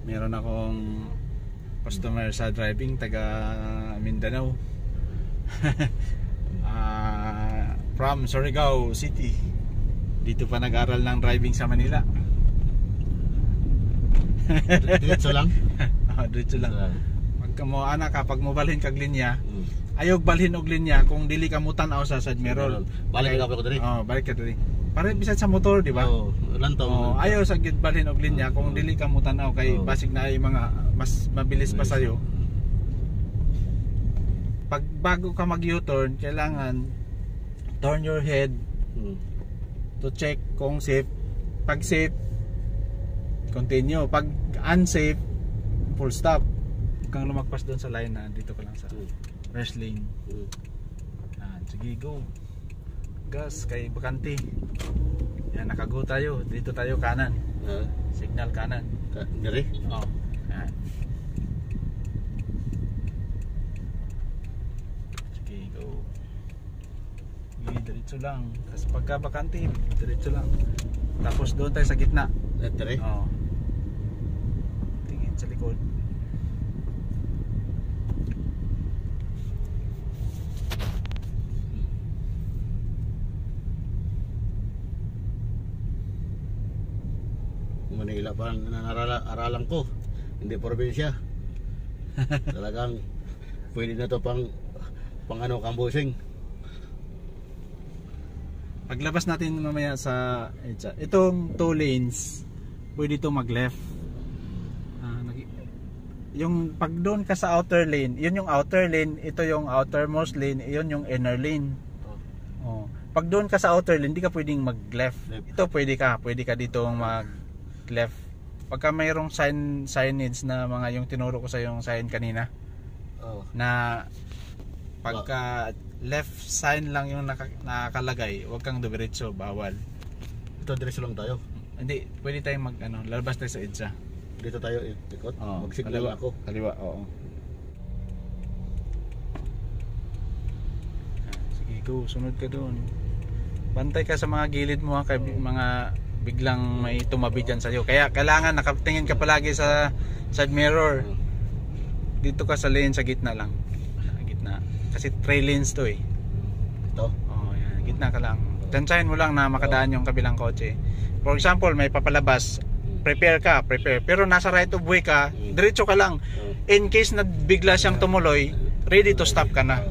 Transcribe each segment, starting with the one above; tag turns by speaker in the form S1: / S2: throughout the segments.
S1: Meron akong customer sa driving taga Mindanao. From Surigao City. Dito pa nag-aral ng driving sa Manila.
S2: Diretso lang?
S1: Diretso lang. Pagka mo anak kapag mo balhin kag linya, ayog balhin og linya kung dili ka mo tan-aw sa side mirror.
S2: Balik ka ko diri.
S1: Balik ka diri. Para bisan sa motor, di ba?
S2: Lantaw.
S1: Ayaw sa gid balhin og linya kung dili ka mo tan-aw kay basig na ay mga mas mabilis pa sayo. Pag bago ka mag U-turn, kailangan turn your head to check kung safe. Pag safe, continue. Pag unsafe, full stop. Kung lumagpas doon sa line na dito ka lang sa first lane. Sige, go. Gas kay bakante. Yan, nakago tayo. Dito tayo kanan. Signal kanan.
S2: Diri?
S1: Oo. Yan. Sige, go. Diretso lang. Tapos pagka bakante, diretso lang. Tapos doon tayo sa gitna.
S2: Diri?
S1: Oo. Tingin sa likod.
S2: Manila pa aralan ko, hindi probinsya. Talagang pwede na to pang ano, kambusing.
S1: Paglabas natin mamaya sa itong 2 lanes, pwede to mag left. Yung pag doon ka sa outer lane, yun yung outer lane, ito yung outermost lane, yun yung inner lane. Pag doon ka sa outer lane, hindi ka pwedeng mag left. Ito pwede ka dito mag left. Pagka mayroong signage na mga yung tinuro ko sa yung sign kanina, na pagka left sign lang yung nakalagay, huwag kang dumiretso, bawal.
S2: Ito diretso lang tayo.
S1: Hindi, pwede tayong lalabas tayo sa EDSA.
S2: Dito tayo ikot. Magsignal ako.
S1: Kaliwa, oo. Sige, go, sunod ka doon. Bantay ka sa mga gilid mo kay mga biglang may tumabi dyan sa'yo. Kaya kailangan nakatingin ka palagi sa side mirror. Dito ka sa lane sa gitna lang. Sa gitna. Kasi 3 lanes to eh.
S2: Ito?
S1: Yan. Gitna ka lang. Tansyahin mo lang na makadaan yung kabilang kotse. For example, may papalabas. Prepare. Pero nasa right of way ka, diretso ka lang. In case na bigla siyang tumuloy, ready to stop ka na.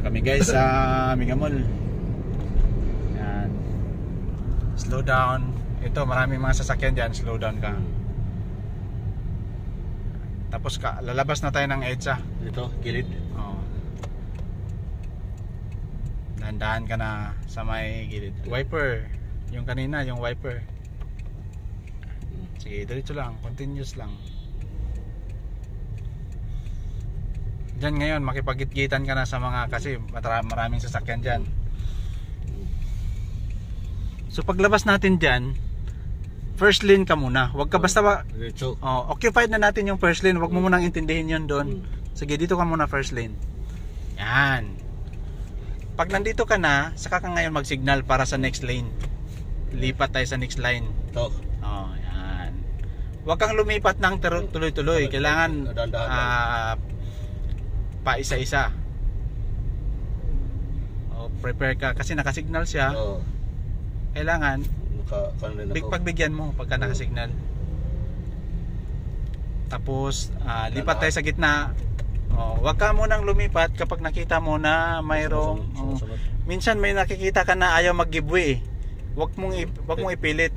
S1: Kami guys sa Mega Mall. Yan. Slow down. Ito maraming mga sasakyan diyan, slow down ka. Tapos lalabas na tayo ng EDSA.
S2: Dito, gilid.
S1: Dahan-dahan ka na sa may gilid. Wiper. Yung kanina, yung wiper. Sige, diretso lang, continuous lang. Diyan ngayon makipagitgitan ka na sa mga, kasi maraming sasakyan dyan. So paglabas natin dyan, first lane ka muna. Huwag ka basta occupied na natin yung first lane. Huwag mo munang intindihin yun doon. Sige, dito ka muna first lane. Yan. Pag nandito ka na, saka ka ngayon mag-signal para sa next lane. Lipat tayo sa next line.
S2: Ito.
S1: Yan. Huwag kang lumipat ng tuloy-tuloy. Kailangan pa isa-isa. Prepare ka kasi nakasignal siya. Kailangan pagbigyan mo pagka nakasignal. Tapos lipat tayo sa gitna. Huwag ka munang lumipat kapag nakita mo na mayroong minsan may nakikita ka na ayaw mag-giveaway. Huwag mong ipilit.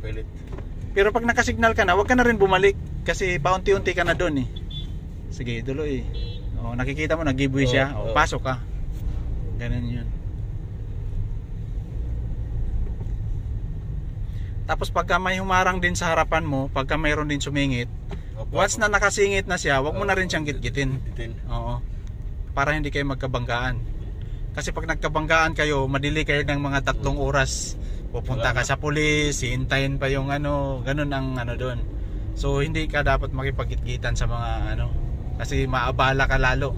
S1: Pero pag nakasignal ka na, huwag ka na rin bumalik kasi paunti-unti ka na doon eh. Sige, tuloy. Nakikita mo nag-giveaway siya, pasok ka. Ganun yun. Tapos pagka may humarang din sa harapan mo, pagka mayroon din sumingit, once na nakasingit na siya, wag mo na rin siyang gitgitin. Para hindi kayo magkabanggaan. Kasi pag nagkabanggaan kayo, madili kayo ng mga 3 oras. Pupunta ka sa pulis, hihintayin pa yung ganun ang doon. So hindi ka dapat makipagitgitan sa mga kasi maabala ka lalo.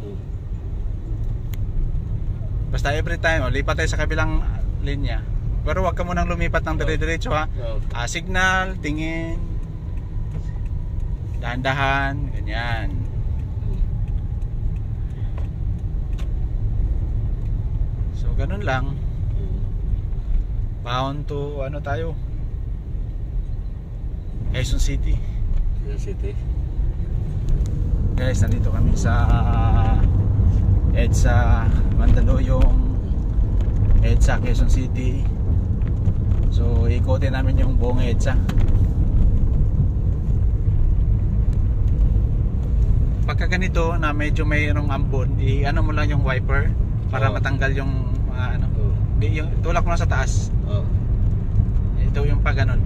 S1: Basta every time lipat tayo sa kabilang linya. Pero wag ka munang lumipat ng dire-diretso ha.
S2: Oo.
S1: Signal, tingin, dahan-dahan, ganyan. So ganun lang. Bound to ano tayo? Quezon City.
S2: Quezon City.
S1: Guys, nandito kami sa EDSA Mandaluyong, EDSA Quezon City. So ikotin namin yung buong EDSA. Pagka ganito na medyo mayroong ambon, i-ano mo lang yung wiper para matanggal yung ano. Yung tulak mo lang sa taas. Ito yung pag ganun.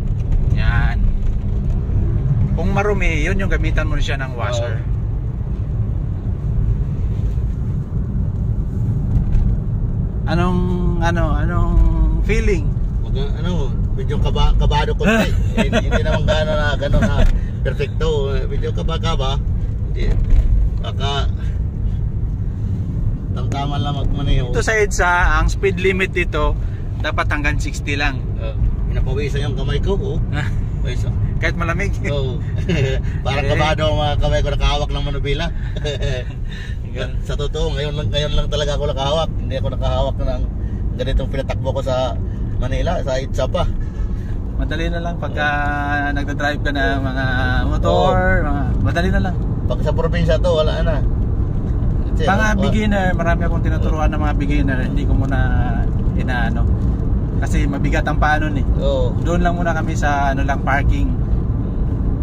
S1: Yan. Kung marumi, yun yung gamitan mo siya ng washer. Anong feeling?
S2: Medyo kabado ko hindi naman gano'n na perfecto. Medyo kaba. Hindi. Baka tamtaman lang magmaneho.
S1: Ito sa EDSA, ang speed limit dito dapat hanggang 60 lang.
S2: Pinapawisan yung kamay ko.
S1: Kahit malamig.
S2: Parang kabado ang mga kamay ko nakahawak ng manubila. Sa totoo, ngayon lang talaga ako nakahawak. Hindi ako nakahawak ng ganitong pinatakbo ko sa Manila, sa EDSA pa.
S1: Madali na lang pagka nagda-drive ka na mga motor, madali na lang.
S2: Pag sa probinsya to, wala na.
S1: Mga beginner, marami akong tinuturuan ng mga beginner, hindi ko muna inaano. Kasi mabigat ang paa nun eh. Doon lang muna kami sa parking.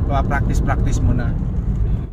S1: Practice muna.